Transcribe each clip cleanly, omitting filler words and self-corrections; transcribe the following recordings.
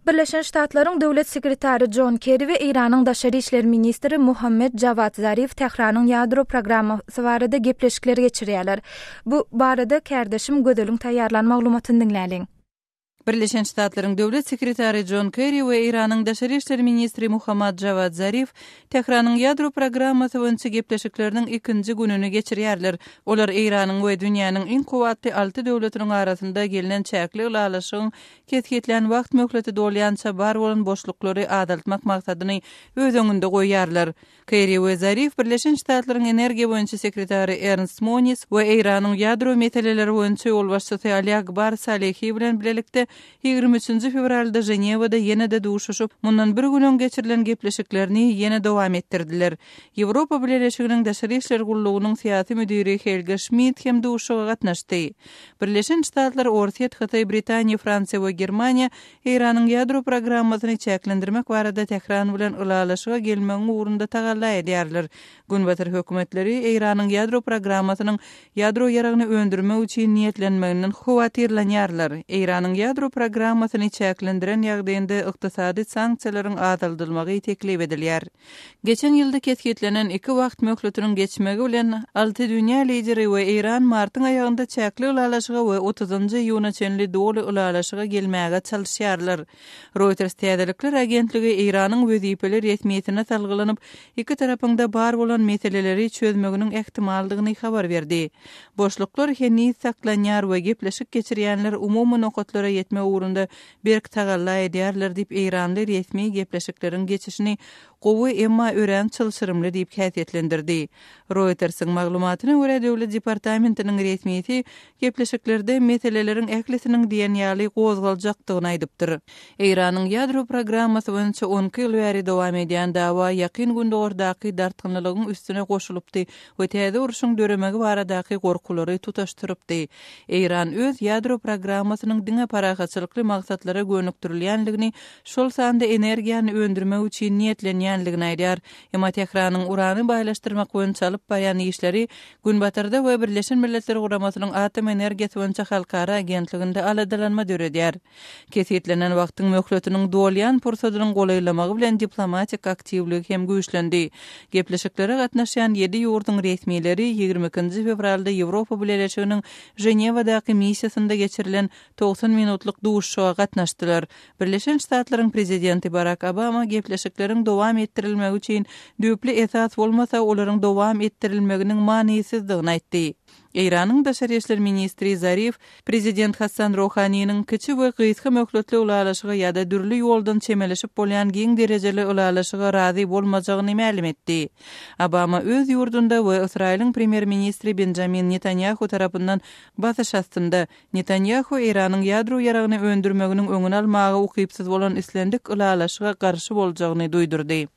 Birleşen Ştatlaryň döwlet sekretary John Kerry we Iranyň daşary işler ministri Muhammed Javad Zarif Tehranyň ýadro programmasy barada gepleşikler geçirýärler. Bu barada kärdeşim gödeliň taýýarlan maglumatyny dinläliň. Birleşen Ştatlaryň döwlet sekretary John Kerry we Iranyň daşary işler ministri Muhammed Javad Zarif Tehranyň ýadro programmasy boýunça gepleşikleriniň ikinji gününi geçirýärler. Olar Iranyň we dünýäniň iň kuwatly 6 döwletiniň arasynda gelinen çäkli ulalaşygyň ketgetlen wagt möhleti dolýança bar bolan boşluklary adaltmak maksadyny öz öňünde goýýarlar. Kerry we Zarif Birleşen Ştatlaryň energiýa boýunça sekretary Ernst Moniz we Iranyň ýadro meseleleri boýunça ýol başçysy Ali Akbar Salehi bilen bilelikde 23 fevralda Jenewada ýene-de duşuşup, mundan bir gün geçirilen gepleşiklerini ýene dowam etdirdiler. Ýewropa Birleşiginiň daşary işler gullugynyň syýasy müdiri Helga Schmidt hem duşuga gatnaşdy. Birleşen Ştatlar, Orsiýet, Hytaý, Britaniýa, Fransiýa we Germaniýa Iranyň ýadro programmasyny çäklendirmek barada Tehran bilen ulalaşyga gelmegiň ugrunda tagalla edýärler. Günbatyr hökümetleri Iranyň ýadro programmasynyň ýadro ýaragyny öndürmek üçin niýetlenmeginden howatyrlanýarlar. Iranyň ýadro programmasyny çäklendiren ýagdaýynda ykdysady sanksiýalaryň azaldylmagy teklip edilýär. Geçen ýylda ketgetlenen 2 wagt möhletiniň geçmegi bilen 6 dünýä lideri we Iran martyň aýagynda çäkli ulalaşyga we 30-njy ýylyna çenli doly ulalaşyga gelmäge çalyşýarlar. Reuters täzelikler agentligi Iranyň wezipeli resmiýetine salgylanyp, iki tarapyňda bar bolan meseleleri çözmeginiň ehtimaldygyny habar berdi. Boşluklar heni saklanýar we gepleşik geçirýänler umumy nokatlara ýetme ugrunda berk tagalla edýärler diýip Iranly resmi gepleşikleriň geçişini gowy emma ören çylşyrymly diýip häsiýetlendirdi. Reuters'yň maglumatyna görä döwlet departamentiniň resmiýeti gepleşiklerde meselelerin ählisiniň diýen ýaly gozgaljakdygyny aýdypdyr. Iranyň ýadro programmasy boýunça 10 ýyl bäri dowam edýän dawa ýakyn günde ordaky dartgynlygyň üstüne goşulypdy we täze uruşyň döremegi baradaky gorkulary tutaşdyrypdy. Iran öz ýadro programmasynyň diňe parahatçylykly maksatlara gönükdirilýänligini, şol sanda energiýany öndürmek üçin niýetlenýänligini aýdýar. Emma Tehranyň urany baýlaşdyrmak boýunça alyp barýan işleri Günbatyrda we Birleşen Milletler Guramasynyň atom energiýasy boýunça halkara agentliginde aladalanma döredýär. Kesýetlenen wagtyň möhletiniň dolýan pursadynyň golaýlamagy bilen diplomatik aktivlik hem güýçlendi. Gepleşiklere gatnaşýan 7 ýurduň resmiýetleri 22 fevralda Ýewropa Birleşiginiň Jenewadaky missiýasynda geçirilen 90 minutluk duşuşa gatnaşdylar. Birleşen Ştatlaryň prezidenti Barack Obama gepleşikleriň dowam etdirilmegi üçin döwpli esas bolmasa olaryň dowam etdirilmeginiň manysızdygyny aýtdy. Iranyň daşary işler ministri Zarif, prezident Hassan Rouhanyň kiçi we gysga möhletli ulalaşyga ýa-da dürli ýoldan çemeleşip bolýan giň derejeli ulalaşyga razy bolmajagyny ma'lum etdi. Obama öz ýurdunda we Israýlyň premier ministri Benjamin Netanyahu tarapyndan basyş astynda. Netanyahu Iranyň ýadro ýaragyny öndürmeginiň öňüni almagy ukypsyz bolan islendik ulalaşyga garşy boljagyny duýdurdy.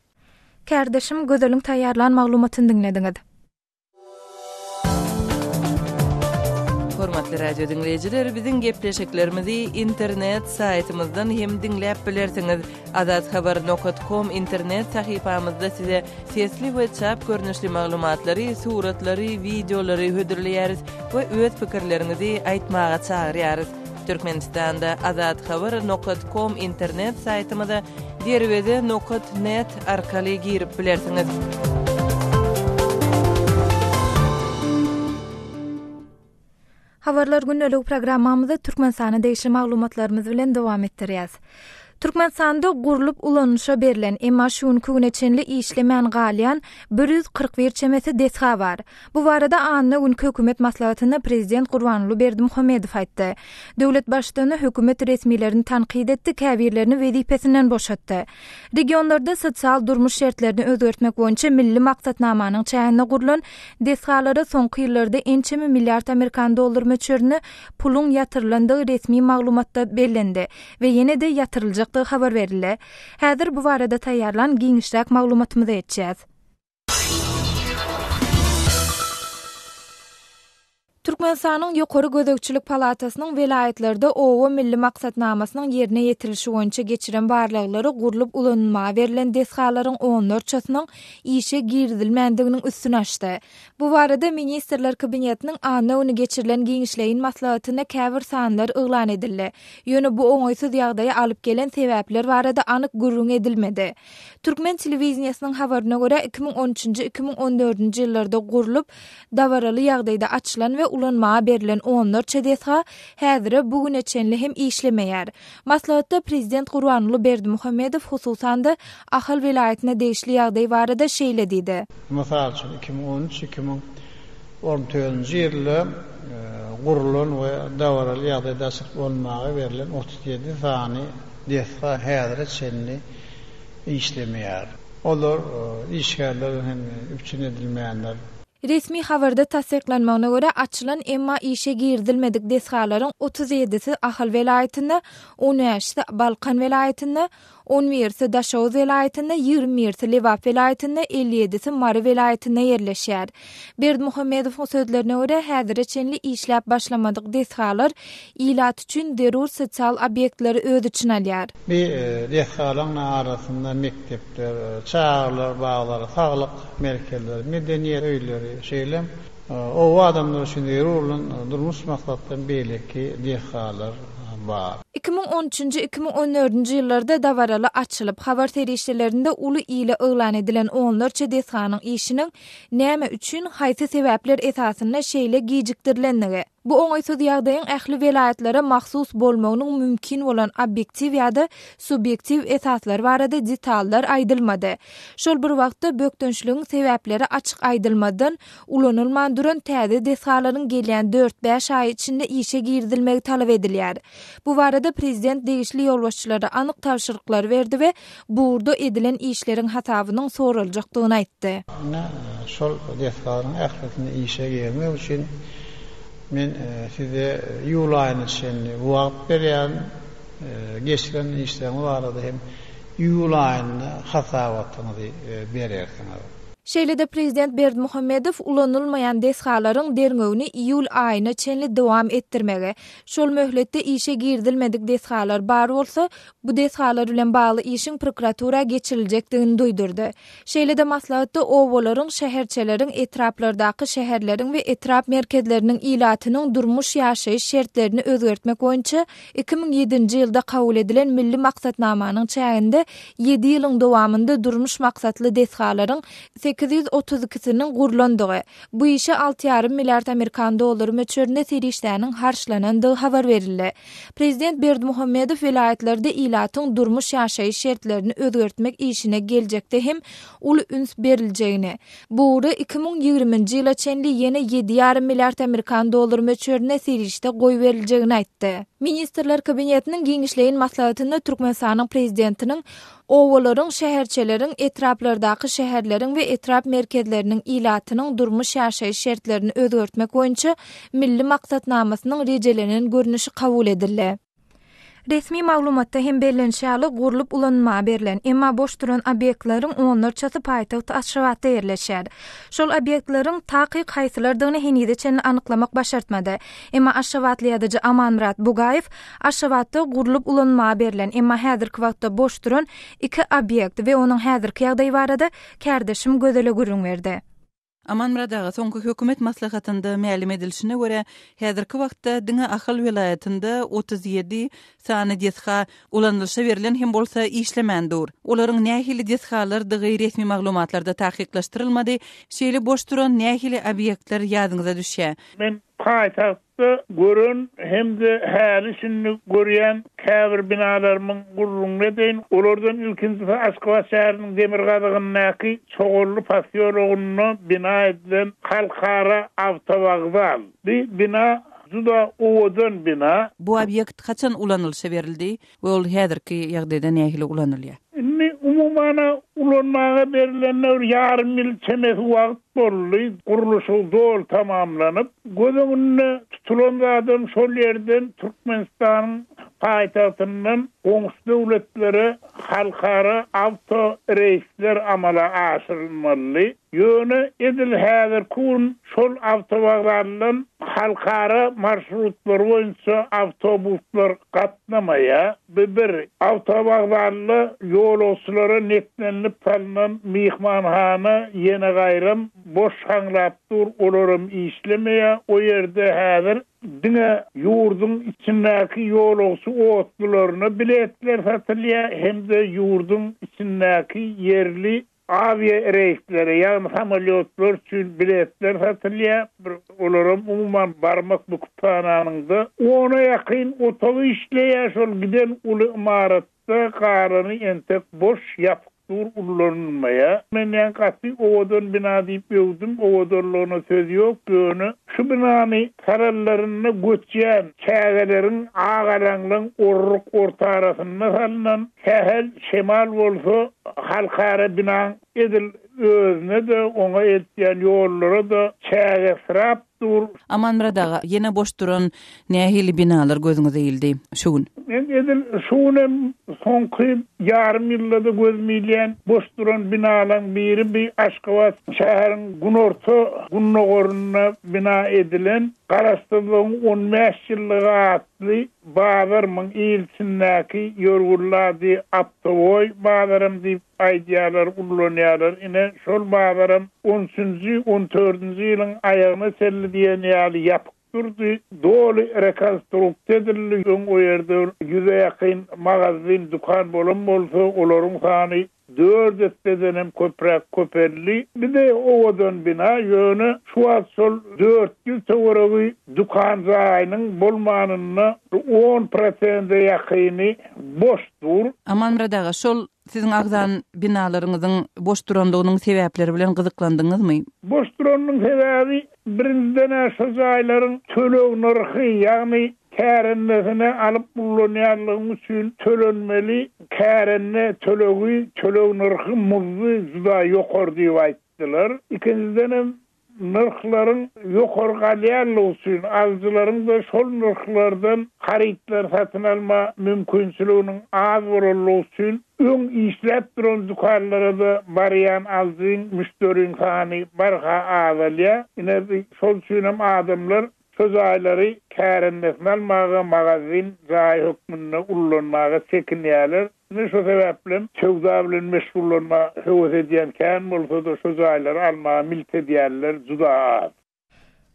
Kärdeşim gözeliň taýýarlan maglumatyny dinlediňiz. Hormatly radio dinleyijiler, biziň gepleşiklerimizi internet saytymyzdan hem dinläp bilersiňiz. azathabar.com internet sahypamyzda size sesli we çap görnüşli maglumatlary, suratlary, videolary hödürleýäris we öz pikirleriňizi aýtmaga çagyrýarys. Türkmenistanda azathabar.com internet saytymyza derwede.net arkaly girip bilersiňiz. Habarlar günlük programmamyzda Türkmenistana degişli maglumatlarymyz bilen dowam etdirýäs. Türkmenistanda gurulup ulanışa berilen emma şuňky güneçenli işlemän galyan 141 çemesi desha var. Bu barada anna günkü hökümet maslahatyna prezident Gurbanuly Berdimuhammedow aýtdy. Döwlet başlygyny hökümet resmiýetlerini tanqid etdi, käbirlerini wezipesinden boşatdy. Regionlarda sosial durmuş şertlerini özgertmek boýunça milli maksatnamanyň çäğine gurulan deshalara soňky ýyllarda ençemi milliard Amerikan dollar möçerini pulun ýatyrylandygy resmi maglumatda bellendi we ýene-de ýatyryljak habar berildi. Häzir bu barada taýýarlan giňişräk maglumatymyzy etjäs. Türkmenistanyň Ýokary Gözegçilik Palatasynyň welaýetlerinde owa milli maksatnamasynyň ýerine ýetirilşi boýunça geçiren barlyklary gurulup ulanmagy berilen deshalaryň 14-çysynyň işe girdilmändiginiň üstüne açdy. Bu barada Ministrler Kabinetiniň ana öňe geçirilen giňişleýin maslahatyna käbir sanlar yglan edildi. Ýöne bu oňaýsız ýagdaýa alyp gelen sebäpler barada anyk gurrun edilmedi. Türkmen telewizionynyň habaryna görä 2013-2014 ýyllarda gurulup dawaraly ýagdaýda açylan we ulanmağa berilen 14 desha häzire bugüne çenli hem işlemeýär. Maslahatda Prezident Gurbanuly Berdimuhammedow hususanda Ahal welaýatyna değişli ýagdaý barada şeýle diýdi. Mesela 2013-2014 ýylda gurulan we dawaraly ýagdaýda açyk bolmagy berilen 37 sany desha häzire çenli işlemeýär. Olar işgärler hem üçin edilmeýänler. Resmi habarda tasdiqlanmagyna görä açylan emma işe girdilmedik deshalaryň 37-si Ahal welaýatynda, 13-si Balkan welaýatynda, 11-si Daşow welaýatynda, 20-si Lewap welaýatynda, 57-si Mary welaýatynda ýerleşýär. Berdimuhammedow sözlerine görä häzire çenli işläp başlamadyk deshalar ilat üçin derur sosial obyektleri öz içine alýar. Bir deshalaryň arasynda mektepler, çağlar, baglar, saglyk merkezleri, medeniýet öýleri şeýlem o adamlar üçin derurlan durmuş maksatdan belki deshalar bar. 2013-2014 ýyllarda dawaraly açylyp habar terişlerinde uly ile yglan edilen 14 deshanyň işiniň näme üçin haýsy sebäpler esasyna şeýle gijikdirilendigi. Bu oňaýsız ýagdaýyň ähli welaýatlere mahsus bolmagynyň mümkin bolan obyektiw ýa-da subyektiw esaslar barada detallar aýdylmady. Şol bir wagtda bökdönçlüğün sebäpleri açyk aýdylmadan ulanylman duran täze deshalaryň gelýän 4-5 aý içinde işe girdilmegi talap edilýär. Bu barada Prezident degişli ýolbaşçylara anyk tapşyryklar berdi we burada edilen işleriň hatabynyň soruljakdygyny aýtdy. Şol deshalaryň ählisine işe girmek üçin men size ýyl aýyny içinde wagt berýän geçiren işlerim barada hem ýyl aýyny hasabatyny berýärsiňiz. Şeýle-de Prezident Berdimuhammedow ulanylmaýan deshalaryň derňegini iýul aýyna çenli dowam etdirmegi, şol möhletde işe girdilmedik deshalar bar bolsa, bu deshalar bilen bagly işiň prokuratura geçiriljekdigini duýdurdy. Şeýle-de maslahatda owalaryň, şäherçeleriň etraplardaky şäherleriň we etrap merkezleriniň ilatynyň durmuş ýaşaýyş şertlerini özgertmek boýunça 2007-nji ýylda kabul edilen milli maksatnamanyň çäginde 7 ýylyň dowamında durmuş maksatly deshalaryň 832-siniň gurlandygy. Bu işe 6,5 milyard Amerikan dollary möçberinde serişdäniň harçlanandygy habar berildi. Prezident Berdimuhammedow welaýatlerde ilatyň durmuş ýaşaýyş şertlerini özgertmek işine geljekde hem uly üns beriljegini, bu 2020-nji ýyla çenli ýene 7,5 milyard Amerikan dollary möçberinde serişde goý beriljegini aýtdy. Ministrler Kabinetiniň giňişleýin maslahatyna Türkmenistanyň prezidentiniň owalaryň, şäherçeleriň etraplardaky şäherleriň we etrap merkezleriniň ilatynyň durmuş ýaşaýyş şertlerini özgertmek boýunça milli maksatnamasynyň rejelenen görnüşi kabul edildi. Resmi maglumatda hem bellenşäli gurulup ulanmağa berilen emma boş duran obyektlaryň 14-çysy paýtaxt Aşgabatda ýerleşýär. Şol obyektlaryň takyk haýsylardygyny henüde çenli anyklamak başartmady. Emma Aşgabatly ýadyjy Amanmurat Bugaýew Aşgabatda gurulup ulanmağa berilen emma häzirki wagtda boş duran 2 obyekt we onuň häzirki ýagdaýy barada kärdeşim gözele gürrüň berdi. Amanmurat ağa soňky hökümet maslahatynda ma'lum edilişine görä häzirki wagtda diňe Ahal welaýatynda 37 sany desha ulanylşa berilen hem bolsa işlemändir. Olaryň nähili deshalar dy resmi maglumatlarda tahqiqlaşdyrylmady. Şeýle boş duran nähili obyektler ýadyňyza düşýär. Men paýtaxtda görün hemde härisini görýän käbir binalarymyň gurrunly deýin. Olardan ilkinji Aşgabat şäheriniň Demirgazygynyňky çogully pasiýologyny bina edilen halkara awtowagzal. Bu bina juda owadan bina. Bu obyekt kaçan ulanylşa berildi we ol häzirki ýagdaýda nähili ulanylýar? Umumana ulanmağa berilenler yarım yıl çemesi wagt boldy, guruluşy dol tamamlanyp, gözüňe tutulan adam şol ýerden Türkmenistanyň paýtagtyndan goňşy döwletlere halkara avto reisler amala aşırılmalı. Yöne edil häzir kun şol avtowaglardan halkara marşrutlar boýunça avtobuslar gatnamaya bir avtowaglarly ýolçylara netlenip talynan mihmanhana ýene gaýram boş haňlap dur olaram işlemeýe o ýerde häzir diňe ýurdun içindäki ýolçy otlaryna biletler satylýar hem-de ýurdun içindäki yerli aviya reisleri, yani samolyotlar üçün biletler satılıyor. Olaram umuman barmak bu kütüphananında. Ona yakın otalı işleyen şol giden ulu imaratta kararını entek boş yapıktır ullanılmaya. Men yan katı ovadan bina deyip yövdüm. Ovadorluğuna söz yok. Gönü şu binanı sarallarına göçeyen çağelerin ağalanlığın orruk orta arasında salınan sahel şemal olsa halkara binan edil özüne de ona etdiyen yollara da çağa sırap dur. Aman biradaga yine boş duran nähili binalar gözüňize ildi şugun. Men edil şunem soňky yarım ýylda gözmeýlen boş duran binalardan biri bir Aşgabat şäheriniň günorta günnogoruna bina edilen Garastylyň 15 ýyllyga atly Bazarmyň ilçindäki ýörgürlärdi Aptowoy Bazarym diýip aýdýarlar, ullanýarlar. Ine şol Bazaram 13-nji 14-nji ýylyň aýagyna selli diýen ýaly ýapyk durdy. Doly rekonstruksiýa edilýän o ýerde 100'e ýakyn magazin, dukan bolan bolsa, olaryň sany 4 denem köperli. Bir de owadan bina ýöne şu sol 4 ýyl töwregi dukan zaýynyň bolmanyna 10% ýakyny boşdur. Aman biradaga şol siziň agdan binalaryňyzyň boş durandygynyň sebäpleri bilen gyzyklandyňyzmy? Boş duranyň sebäbi birinden aşa zaýlaryň töleg narhy, ýagny kärennesine alıp bulunýanlygy üçin tölenmeli. Kärenne tölegi, töleg narhy muzy juda ýokary diýip aýtdylar. İkinciden narhlaryň ýokary galýanlygy üçin alyjylaryň da şol narhlardan haritler satyn alma mümkinçiliginiň az bolanlygy üçin öň işläp duran dukanlara da barýan alyjyň müşteriň sany barha azalýa. Ine şol üçin hem adamlar söz aýlary kärennesini almaga magazin zaý hukmyna ullanmaga çekinýärler. Ne şu sebäplen söwda bilen meşgullanma höwes edýän kän bolsa da söz aýlary almaga milt edýärler juda az.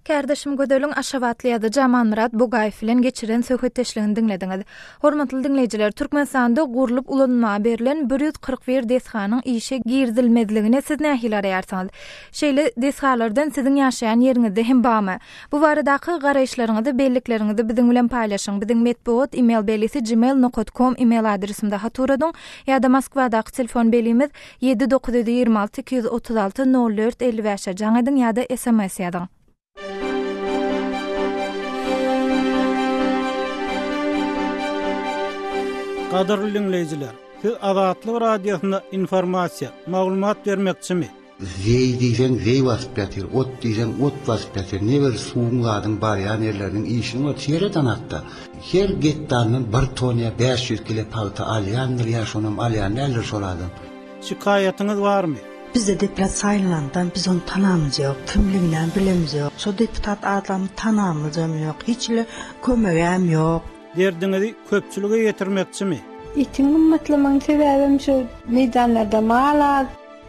Kardeşim Gödölüň Aşgabatly ýa-da Jaman Murat Bogaýew bilen geçiren söhbetdeşligini diňlediňiz. Hormatly dinleýijiler, Türkmenistanda gurulup ulanma berilen 141 deshanyň işe girdilmezligine siz nähili araýarsyňyz? Şeýle deshalardan siziň ýaşaýan ýeriňizde hem bamy? Bu baradaky garaýşlaryňyzy, bellikleriňizi biziň bilen paýlaşyň. Biziň medpuot email belisi gmail.com email adresimde haturadyň ýa-da Moskwadaky telefon belimiz 7926 236 04 55 jaňadyň ýa-da SMS ýazyň. Qadarly dinleyijiler, siz Azatlyk radiosyna informasiýa, maglumat bermekçimi? Wey diýen wey wasyp ýatyr, ot diýen ot wasyp ýatyr. Neber suwlaryň barýan ýerleriň işini çeýreden atda. Her getdanyň 1 toniýa 500 kilo palta alýandyr, ýa-şonam alýan näler şoladyň. Şikaýatyňyz barmy? Bizde deputat saýlandan biz onu tanamyz ýok, kimliginden bilemiz ýok. Şo deputat adamy tanamyz ýok, hiçle kömegem ýok. Derdiňizi köpçülüge ýetirmekçimi? Itiň ummatlygyň sebäbim şu meydanlarda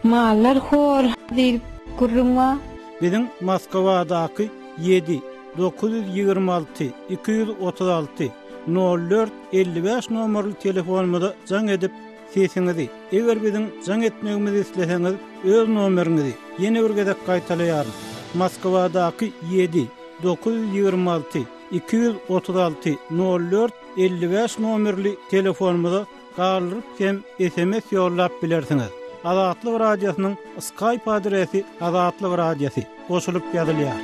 mallar hor diýip gurrunma. Biziň Moskwadaky 7 926 236 04 55 nomerli telefonumyza jaň edip sesiňizi, eger biziň jaň etmegimizi isleseňiz, öz nomeriňizi ýene bir gezek gaýtalaýaryn. Moskwadaky 7 926 236 04 55 nomerli telefonumyza galyp hem SMS ýollap bilersiňiz. Azatlyk radiosynyň Skype adresi Azatlyk radiosi goşulyp ýazylýar.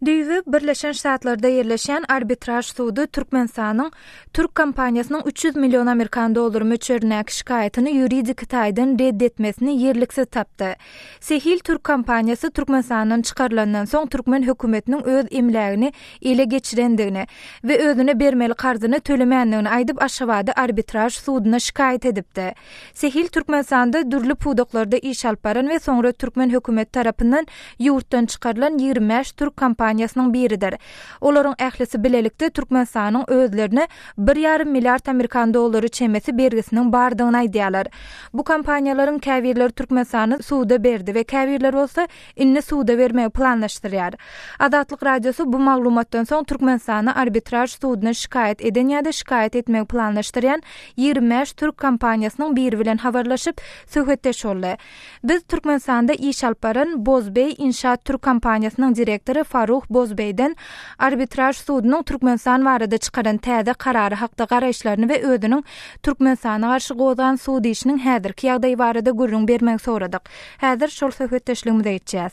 Düýbi Birleşen Ştatlarda yerleşen arbitraj suudu Türkmenistanyň Türk kompaniýasynyň 300 milyon Amerikan dollary möçberine şikaýatyny ýuridik taýdan reddetmesini ýerliksiz tapdy. Sehil Türk kompaniýasy Türkmenistanyň çykarlandan soň Türkmen hökümetiniň öz emlägini ele geçirendigini we özüne bermeli garzyny tölemändigini aýdyp Aşgabatda arbitraj suuduna şikaýat edipdi. Sehil Türkmenistanda dürli pudoklarda iş alyp baran we soňra Türkmen hökümeti tarapyndan ýurtdan çykarylan 25 Türk kompaniýasynyň biridir. Olaryň ählisi bilelikde Türkmenistanyň özlerine 1,5 milyard Amerikan dollary çemesi bergisiniň bardygyny aýdýarlar. Bu kompaniýalaryň käbirleri Türkmenistany suuda berdi we käbirler bolsa inni suuda bermeyi planlaşdyrýar. Adatlyk radiosu bu maglumatdan soň Türkmenistany arbitraj suuduna şikaýat eden ýa-da şikaýat etmeyi planlaşdyrýan 25 Türk kompaniýasynyň biri bilen habarlaşyp söhbetdeş boldy. Biz Türkmenistanda iş alyp baran Bozbey İnşaat Türk kompaniýasynyň direktori Faruh Bozbeyden arbitraj suudunyň Türkmenistan barada çykaran täze karary hakda garaşlaryny we özüniň Türkmenistana garşy gozan suud işiniň häzirki ýagdaýy barada gürrüň bermek soradyk. Häzir şol söhbetdeşligimizi etjäs.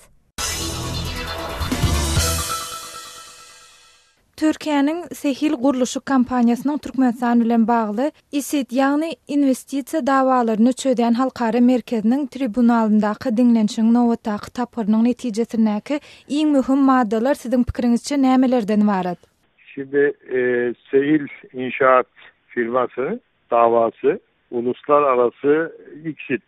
Türkiýanyň Sehil guruluşy kompaniýasynyň Türkmenistan bilen bagly ISIT ýagny investisiýa dawalaryny çöden halkara merkeziniň tribunalyndaky dinlenişiň nowatdaky tapyrynyň netijesindäki iň möhüm maddalar siziň pikiriňizçe nämelerden ibaret? Şimdi Sehil İnşaat firması davası uluslararası ISIT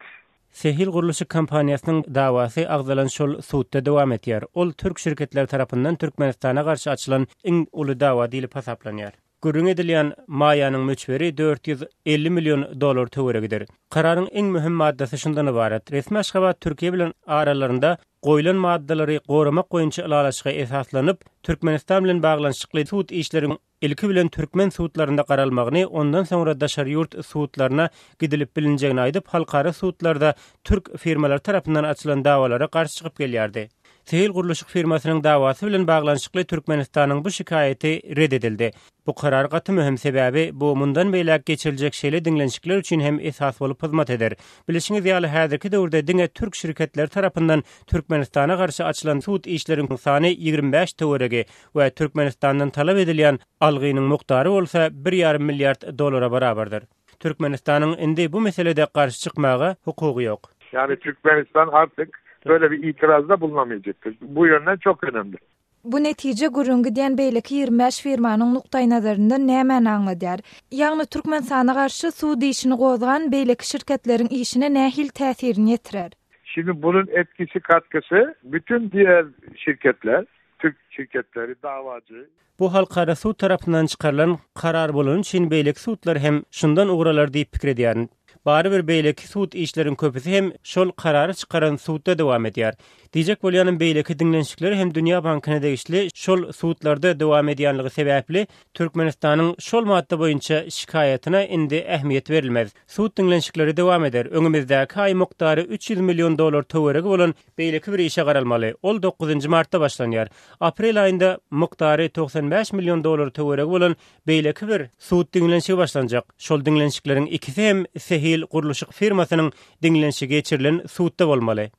Sehil guruluşy kompaniýasynyň dawasy agzalan şol suudda dowam etýär. Ol türk şirketler tarapyndan Türkmenistana garşy açylan iň uly dawa diýilip hasaplanýar. Gürrüň edilýän maýanyň möçberi 450 milyon dollar töweregidir. Kararyň iň möhüm maddasy şundan ibaret. Resmi Aşgabat Türkiýe bilen aralarynda goýulan maddalary goramak goýunça ilalaşyga esaslanyp Türkmenistan bilen baglanşykly suud işleriň ilki bilen Türkmen suudlarynda garalmagyny, ondan soňra daşary ýurt suudlaryna gidilip bilinjegini aýdyp halkara suudlarda türk firmalar tarapyndan açylan dawalara garşy çykyp gelýärdi. Sehil guruluşy firmasynyň dawasy bilen baglanşykly Türkmenistanyň bu şikaýaty reddedildi. Bu karar gaty möhüm sebäbi bu mundan beýlek geçiriljek şeýle dinlenişikler üçin hem esas bolup hyzmat eder. Bilişiňiz ýaly häzirki döwürde diňe türk şirketler tarapyndan Türkmenistana garşy açylan suud işleriň sany 25 töweregi we Türkmenistandan talap edilýän algynyň mukdary bolsa 1,5 milyard dollara barabardyr. Türkmenistanyň indi bu meselede garşy çykmagy hukugy ýok. Yani Türkmenistan artık böyle bir itirazda bulunamayacaktır. Bu yönden çok önemli. Bu netije gürrüň gidýän beýleki 25 firmanyň nukdaý nazaryndan näme aňladýar? Ýagny Türkmenistana garşy suud işini gozgan beýleki şirketleriň işine nähil täsirini ýetirer? Şimdi bunun etkisi katkısı bütün diğer şirketler, Türk şirketleri, davacı. Bu halkara suud tarapyndan çykarylan karar bolan üçin beýleki suudlar hem şundan ugralar diýip pikir edýär. Bari bir beýleki suud işleriň köpüsi hem şol karary çykaran suudda dowam edýär. Diýjek bolýanym beýleki dinlenişikler hem Dünýä Bankyna degişli şol suudlarda dowam edýänligi sebäpli Türkmenistanyň şol madda boýunça şikaýatyna indi ähmiýet berilmez. Suud dinlenişikleri dowam eder. Öňümizdäki aý mukdary 300 milyon dollar töweregi bolan beýleki bir işe garalmaly. Ol 9-njy martda başlanýar. Aprel aýynda mukdary 95 milyon dollar töweregi bolan beýleki bir suud dinlenişigi başlanjak. Şol dinlenişikleriň ikisi hem Sehil guruluşy firmasynyň dinlenişigi geçirilen suudda bolmaly.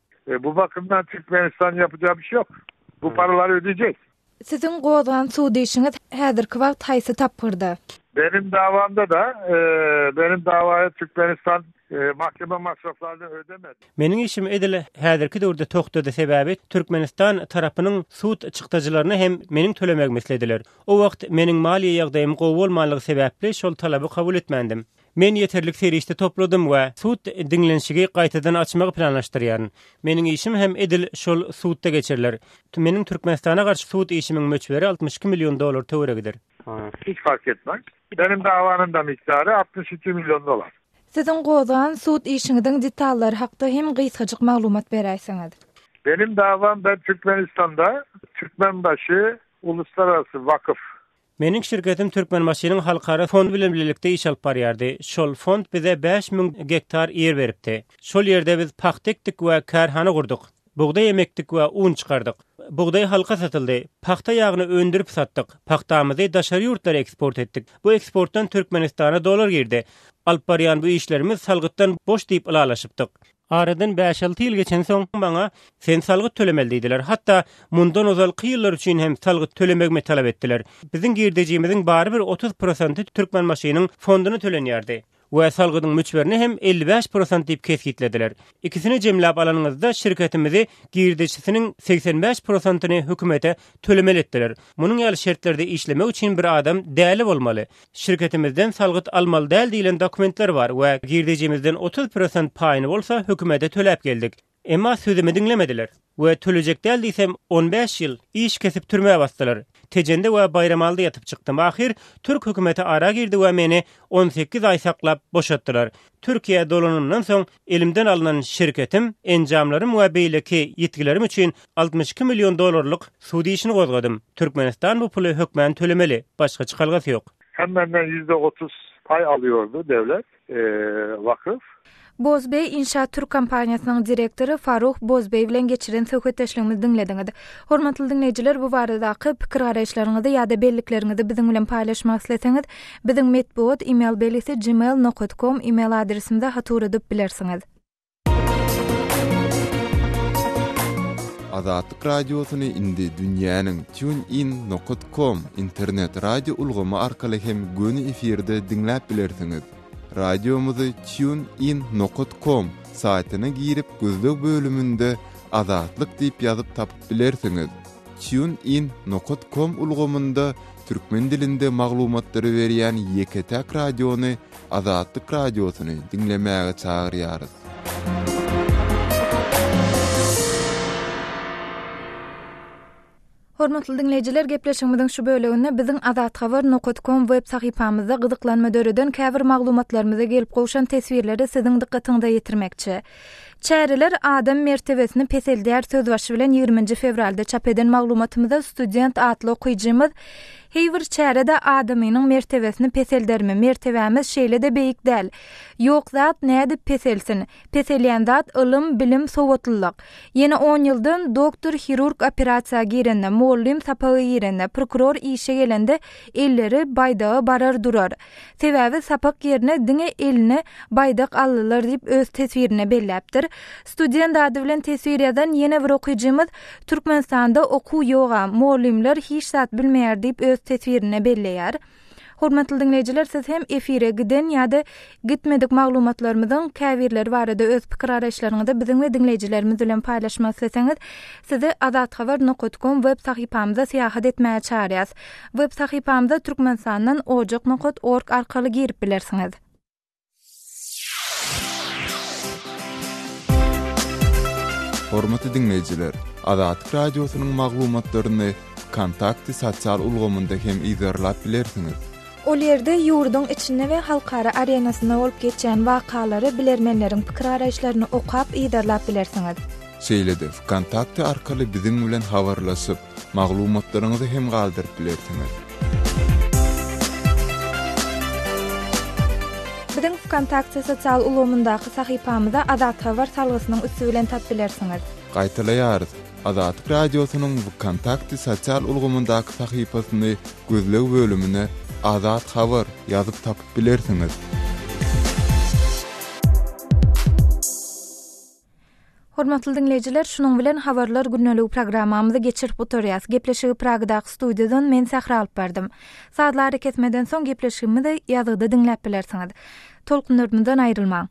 Bu bakımdan Türkmenistan yapacağı bir şey yok. Bu paraları ödeyecek. Sizin gozan suud işiniz häzirki wagt haýsy tapyrdy? Benim davamda da benim davaya Türkmenistan mahkeme masraflarını ödemedi. Meniň işim edile häzirki döwürde tokdady sebäbi Türkmenistan tarapynyň suud çykdagylaryny hem meniň tölemek meselediler. O wagt meniň maliýe ýagdaýym gowy bolmanlygy sebäpli şol talaby kabul etmendim. Men yeterlik serişde topladym we suud dinlenişigi gaýtadan açmagy planlaşdyrýaryn. Meniň işim hem edil şol suudda geçiriler. Meniň Türkmenistana garşy suud işimiň möçberi 62 milyon dollar töweregidir. Hiç fark etmez. Benim davanın da miktarı 62 milyon dolar. Sizin gozan suud işiniň detallary hakda hem gysgaçyk maglumat beräýsiňiz. Benim davam ben Türkmenistan'da Türkmenbaşı Uluslararası Vakıf. Meniň şirketim Türkmenbaşynyň halkara fond bilen birlikde iş alyp barýardy. Şol fond bize 5000 hektar ýer beripdi. Şol ýerde biz paxta ekdik we karhana gurdyk. Buğday emekdik we un çykardyk. Buğday halka satyldy. Paxta ýagyny öndürip satdyk. Paxtamyzy daşary ýurtlara eksport etdik. Bu eksportdan Türkmenistana dolar girdi. Alyp barýan bu işlerimiz salgytdan boş diýip ilalaşypdyk. Aradan 5-6 ýyl geçen soň bana sen salgyt tölemeli diýdiler. Hatta mundan ozalky ýyllar üçin hem salgyt tölemegmi talap etdiler. Biziň girdejimizin bary bir 30% türkmen maşynyň fonduny tölenýärdi. We salgydyň müçberini hem 55% diýip kesgitlediler. İkisini jemläp alanyňyzda şirketimizi girdejisiniň 85%-ny hökümete tölemeli etdiler. Munyň ýaly şertlerde işlemek üçin bir adam däli bolmaly. Şirketimizden salgyt almaly däl diýilen dokumentler bar we girdejimizden 30% paýyny bolsa hökümete töläp geldik. Emma sözümi dinlemediler. We tölejek däl diýsem 15 ýyl iş kesip türmäge basdylar. Tejende we bayramalda yatyp çykdym. Ahir Türk hökümeti ara girdi we meni 18 ay saklap boşatdylar. Türkiýe dolanymdan soň elimden alınan şirketim, enjamlarym we beýleki ýetgilerim üçin 62 milyon dolarlyk sudy işini gozgadym. Türkmenistan bu puly hökmen tölemeli. Başga çykalgasy ýok. Hemmenden %30 pay alıyordu devlet, vakıf. Bozbey İnşaat Türk kampaniýasynyň direktory Faruk Bozbey bilen geçiren söhbetleşigimizi dinlediňiz. Hormatly dinleyijiler, bu baradaky pikir garaşlaryňyzy ýa-da bellikleriniňizi biziň bilen paýlaşmak isleseňiz, biziň medbuat email belisi gmail.com email adresimizde hatur edip bilersiňiz. Azatlyk radiosyny indi dünýäniň tunein.com internet radio ulgamy arkaly hem göni efirde dinläp bilersiňiz. Radiomuzy tunein.com saýtyna girip gözlek bölümünde Azatlyk diýip ýazyp tapyp bilersiňiz. tunein.com ulgamynda türkmen dilinde maglumatlary berýän ýeketäk radiony Azatlyk radiosyny dinlemäge çagyrýarys. Hormatly dinleyijiler, gepleşigimiziň şu böleginde biziň azathabar.com web sahypamyzda gyzyklanma döredен käbir maglumatlarymyza gelip gowşan tesbirleri siziň dikkatiňize ýetirmekçi. Çäreler adam mertebesini peseldär sözbaşy bilen 20 fevralda çap eden maglumatymyzda student atly okuyjymyz Heýwir çärede adamynyň mertebesini peseldermi? Mertebämiz şeýle de beýik däl. Ýok zat näde peselsin? Peselýän zat ilm, bilim, sowatlylyk. Ýene 10 ýyldan doktor, hirurg operasiýa girende, mollim sapagy girende, prokuror işe gelende elleri baýdagy barar durar. Sebäbi sapak ýerine diňe elini baýdak allylar diýip öz tesbirini belläpdir. Student ady bilen tesbir ýazan ýene bir okuyjymyz Türkmenistanda okuw ýoga, mollimler hiç zat bilmeýär diýip öz tesbirini belleýär. Hormatly dinleyijiler, siz hem efire giden ýa-da gitmedik maglumatlarymyzyň käbirleri barada öz pikir araşlaryňyzy biziň we dinleyijilerimiz bilen paýlaşmak isleseňiz, sizi azathabar.com web sahypamyza syýahat etmäge çağırýas. Web sahypamyza türkmenistandan ojak.org arkaly girip bilersiňiz. Hormatly dinleyijiler, Azatlyk radiosynyň maglumatlaryny kontakty sosial ulgamynda hem izarlap bilersiňiz. Ol ýerde ýurduň içinde we halkara arenasyna bolup geçen wakalary bilermenleriň pikir araşlaryny okap izarlap bilersiňiz. Şeýle-de kontakty arkaly biziň bilen habarlaşyp, maglumatlaryňyzy hem galdyryp bilersiňiz. Biziň kontakty sosial ulgamyndaky sahypamyzda Azathabar salgysynyň üstü bilen tap bilersiňiz. Gaýtalaýarys. Azatlyk radiosynyň bu kontakty sosial ulgamyndaky sahypasyny gözlek bölümine Azat Habar ýazyp tapyp bilersiňiz. Hormatly dinleyijiler, şunuň bilen habarlar günnälik programmamyzy geçirip oturýas. Gepleşigi Pragdaky studiýadan men Sahra alyp berdym. Saatlar ketmeden soň gepleşigimi de ýazgyda dinläp bilersiňiz. Tolkunlarymyzdan aýrylmaň.